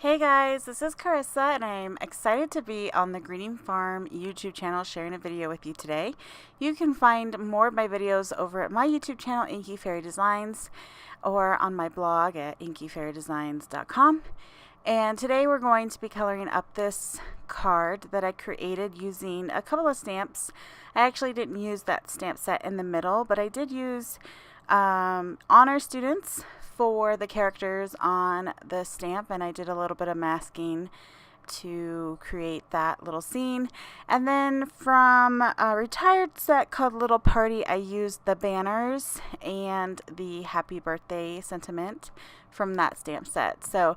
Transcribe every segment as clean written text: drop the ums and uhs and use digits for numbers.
Hey guys, this is Carissa and I'm excited to be on the Greening Farm YouTube channel sharing a video with you today. You can find more of my videos over at my YouTube channel, Inky Fairy Designs, or on my blog at inkyfairydesigns.com. And today we're going to be coloring up this card that I created using a couple of stamps. I actually didn't use that stamp set in the middle, but I did use honor students for the characters on the stamp, and I did a little bit of masking to create that little scene. And then from a retired set called Little Party, I used the banners and the happy birthday sentiment from that stamp set. So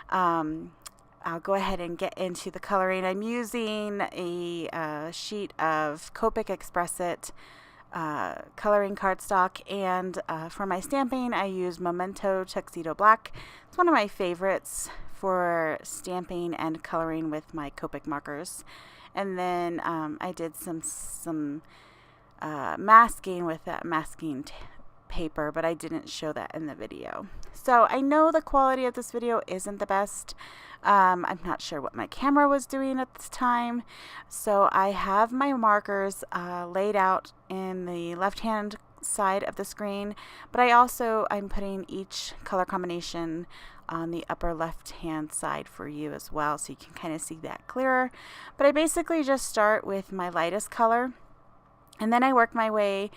I'll go ahead and get into the coloring. I'm using a sheet of Copic Express It coloring cardstock, and for my stamping I use Memento Tuxedo Black. It's one of my favorites for stamping and coloring with my Copic markers. And then I did some masking with that masking paper, but I didn't show that in the video. So I know the quality of this video isn't the best. I'm not sure what my camera was doing at this time. So I have my markers laid out in the left hand side of the screen, but I'm putting each color combination on the upper left hand side for you as well, so you can kind of see that clearer. But I basically just start with my lightest color, and then I work my way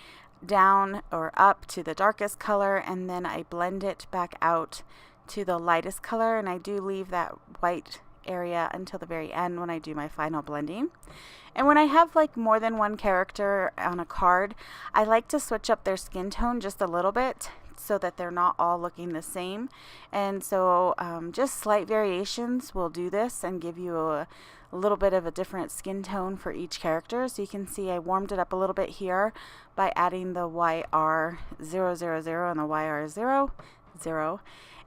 down or up to the darkest color, and then I blend it back out to the lightest color, and I do leave that white area until the very end when I do my final blending. And when I have like more than one character on a card, I like to switch up their skin tone just a little bit so that they're not all looking the same. And so just slight variations will do this and give you a little bit of a different skin tone for each character. So you can see I warmed it up a little bit here by adding the YR000 and the YR00.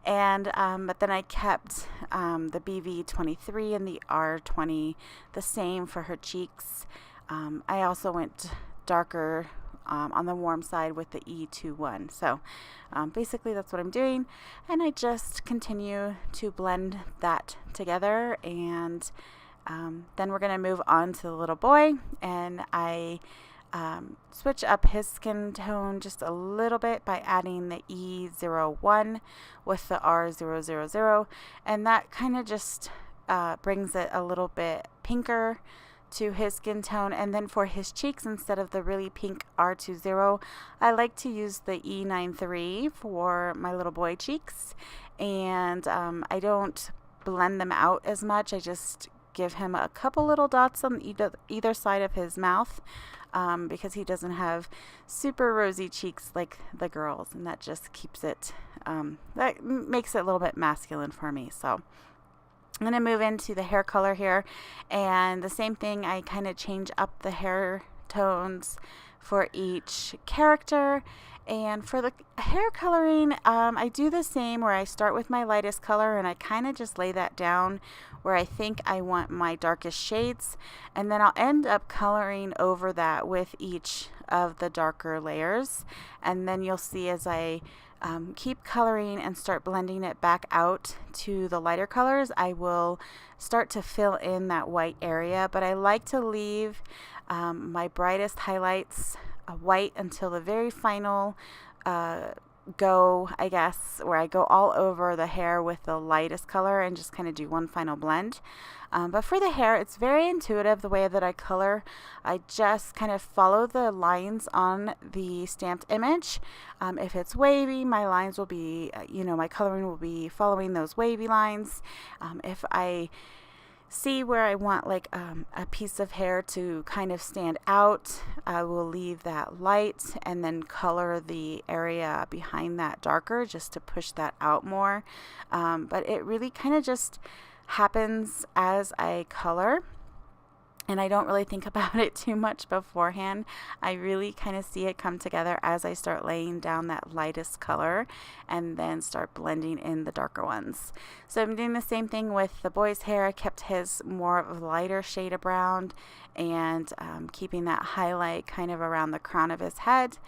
And but then I kept the BV23 and the R20 the same for her cheeks. I also went darker on the warm side with the E21. So basically that's what I'm doing, and I just continue to blend that together. And then we're going to move on to the little boy, and I switch up his skin tone just a little bit by adding the E01 with the R000, and that kind of just brings it a little bit pinker to his skin tone. And then for his cheeks, instead of the really pink R20, I like to use the E93 for my little boy cheeks, and I don't blend them out as much. I just give him a couple little dots on either side of his mouth, because he doesn't have super rosy cheeks like the girls, and that just keeps it, that makes it a little bit masculine for me. So I'm going to move into the hair color here, and the same thing, I kind of change up the hair tones for each character. And for the hair coloring, I do the same, where I start with my lightest color and I kind of just lay that down where I think I want my darkest shades, and then I'll end up coloring over that with each of the darker layers. And then you'll see as I keep coloring and start blending it back out to the lighter colors, I will start to fill in that white area. But I like to leave my brightest highlights white until the very final go, I guess, where I go all over the hair with the lightest color and just kind of do one final blend. But for the hair, it's very intuitive the way that I color. I just kind of follow the lines on the stamped image. If it's wavy, my lines will be, my coloring will be following those wavy lines. If I see where I want like a piece of hair to kind of stand out, I will leave that light and then color the area behind that darker just to push that out more. But it really kind of just happens as I color, and I don't really think about it too much beforehand. I really kind of see it come together as I start laying down that lightest color and then start blending in the darker ones. So I'm doing the same thing with the boy's hair. I kept his more of a lighter shade of brown, and keeping that highlight kind of around the crown of his head,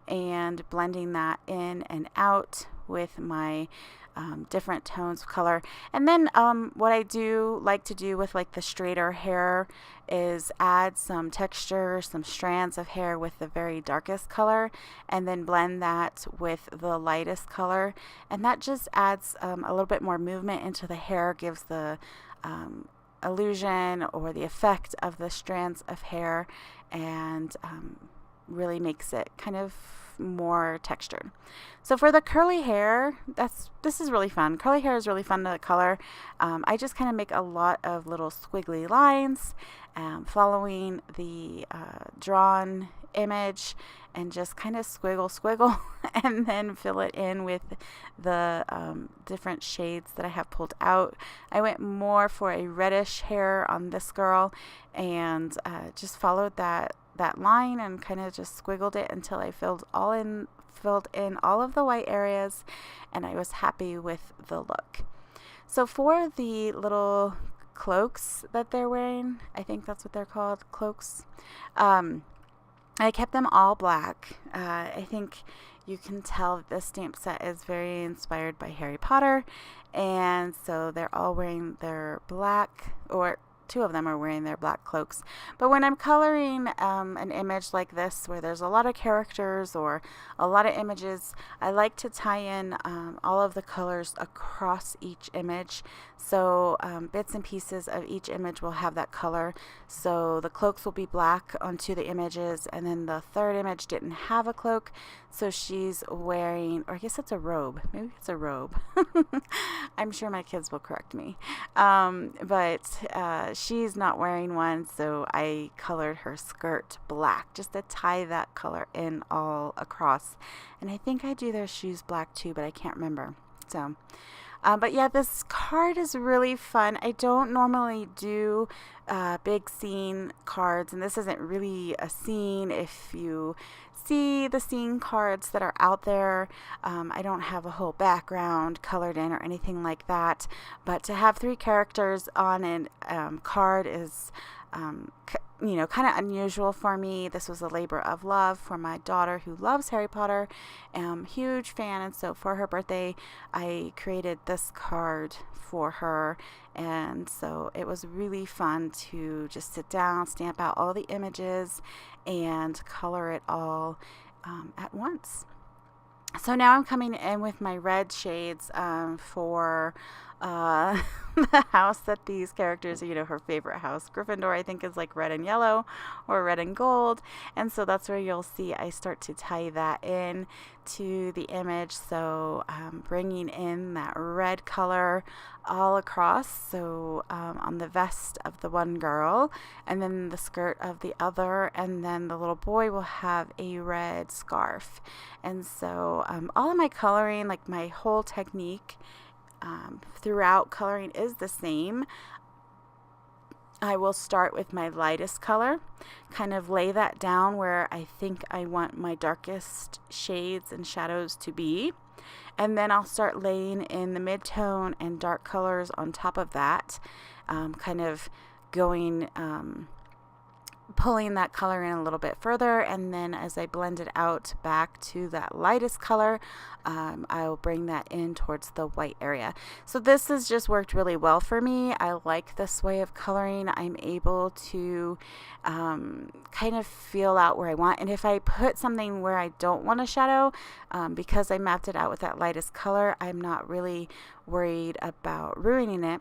and blending that in and out with my different tones of color. And then what I do like to do with like the straighter hair is add some texture, some strands of hair with the very darkest color, and then blend that with the lightest color. And that just adds a little bit more movement into the hair, gives the illusion or the effect of the strands of hair, and really makes it kind of more textured. So for the curly hair, this is really fun. Curly hair is really fun to color. I just kind of make a lot of little squiggly lines following the drawn image, and just kind of squiggle and then fill it in with the different shades that I have pulled out. I went more for a reddish hair on this girl, and just followed that line and kind of just squiggled it until I filled in all of the white areas, and I was happy with the look. So for the little cloaks that they're wearing, I think that's what they're called, cloaks, I kept them all black. I think you can tell that this stamp set is very inspired by Harry Potter, and so they're all wearing their black, or two of them are wearing their black cloaks. But when I'm coloring an image like this where there's a lot of characters or a lot of images, I like to tie in all of the colors across each image. So bits and pieces of each image will have that color. So the cloaks will be black on two of the images, and then the third image didn't have a cloak, so she's wearing, or I guess it's a robe. Maybe it's a robe. I'm sure my kids will correct me. But she's not wearing one, so I colored her skirt black just to tie that color in all across. And I think I do their shoes black too, but I can't remember. So, but yeah, this card is really fun. I don't normally do big scene cards, and this isn't really a scene. If you see the scene cards that are out there, I don't have a whole background colored in or anything like that, but to have 3 characters on a card is kind of unusual for me. This was a labor of love for my daughter, who loves Harry Potter. Huge fan, and so for her birthday I created this card for her, and so it was really fun to just sit down, stamp out all the images, and color it all at once. So now I'm coming in with my red shades for the house that these characters, her favorite house, Gryffindor, I think is like red and yellow or red and gold. And so that's where you'll see I start to tie that in to the image. So bringing in that red color all across. So on the vest of the one girl, and then the skirt of the other, and then the little boy will have a red scarf. And so all of my coloring, like my whole technique throughout coloring is the same. I will start with my lightest color, kind of lay that down where I think I want my darkest shades and shadows to be, and then I'll start laying in the mid-tone and dark colors on top of that, kind of going pulling that color in a little bit further, and then as I blend it out back to that lightest color, I'll bring that in towards the white area. So this has just worked really well for me. I like this way of coloring. I'm able to kind of feel out where I want, and if I put something where I don't want a shadow, because I mapped it out with that lightest color, I'm not really worried about ruining it.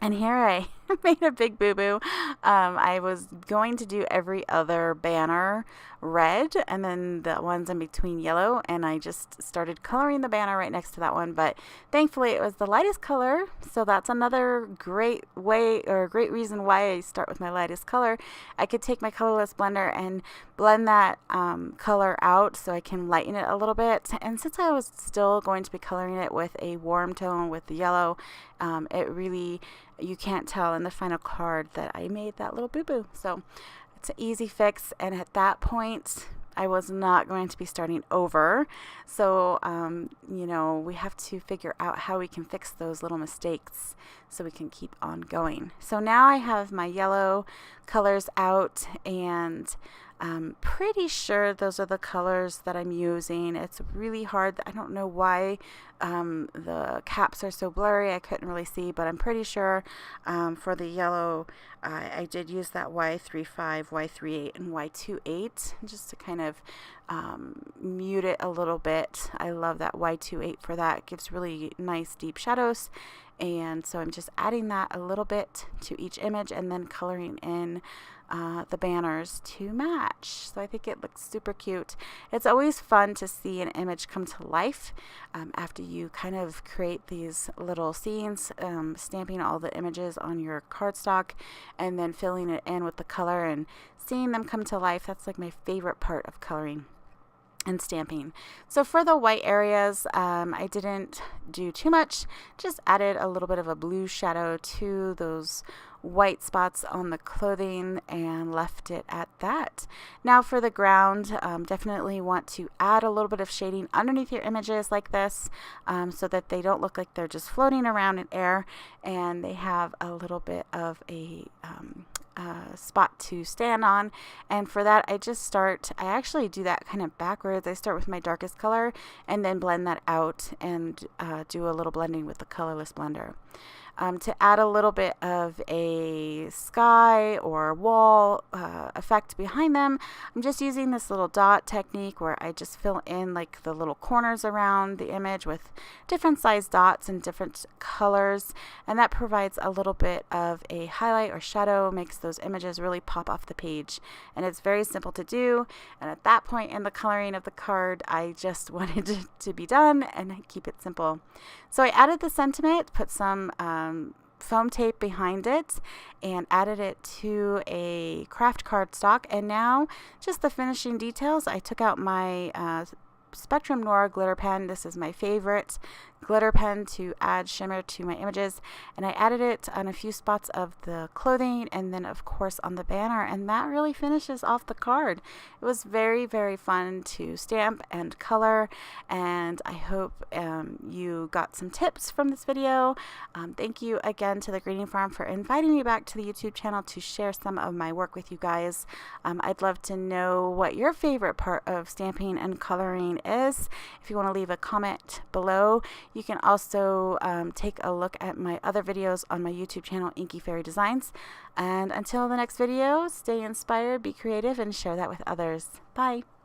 And here I made a big boo-boo. I was going to do every other banner red, and then the ones in between yellow, and I just started coloring the banner right next to that one, but thankfully it was the lightest color, so that's another great way, or a great reason why I start with my lightest color. I could take my colorless blender and blend that color out so I can lighten it a little bit, and since I was still going to be coloring it with a warm tone with the yellow, it really, you can't tell in the final card that I made that little boo-boo. So it's an easy fix, and at that point I was not going to be starting over. So we have to figure out how we can fix those little mistakes so we can keep on going. So now I have my yellow colors out, and I'm pretty sure those are the colors that I'm using. It's really hard. I don't know why the caps are so blurry. I couldn't really see, but I'm pretty sure for the yellow I did use that Y35, Y38, and Y28 just to kind of mute it a little bit. I love that Y28 for that. It gives really nice deep shadows. And so I'm just adding that a little bit to each image and then coloring in the banners to match. So I think it looks super cute. It's always fun to see an image come to life after you kind of create these little scenes, stamping all the images on your cardstock and then filling it in with the color and seeing them come to life. That's like my favorite part of coloring and stamping. So for the white areas, I didn't do too much, just added a little bit of a blue shadow to those white spots on the clothing and left it at that. Now for the ground, definitely want to add a little bit of shading underneath your images like this, so that they don't look like they're just floating around in air and they have a little bit of a spot to stand on. And for that I actually do that kind of backwards. I start with my darkest color and then blend that out and do a little blending with the colorless blender. To add a little bit of a sky or wall effect behind them, I'm just using this little dot technique where I just fill in like the little corners around the image with different size dots and different colors, and that provides a little bit of a highlight or shadow, makes those images really pop off the page. And it's very simple to do, and at that point in the coloring of the card I just wanted it to be done and keep it simple. So I added the sentiment, put some foam tape behind it, and added it to a craft cardstock. And now just the finishing details. I took out my Spectrum Noir glitter pen. This is my favorite glitter pen to add shimmer to my images, and I added it on a few spots of the clothing and then of course on the banner, and that really finishes off the card. It was very, very fun to stamp and color, and I hope you got some tips from this video. Thank you again to the Greeting Farm for inviting me back to the YouTube channel to share some of my work with you guys. I'd love to know what your favorite part of stamping and coloring is. If you want to leave a comment below, you can also take a look at my other videos on my YouTube channel, Inky Fairy Designs. And until the next video, stay inspired, be creative, and share that with others. Bye!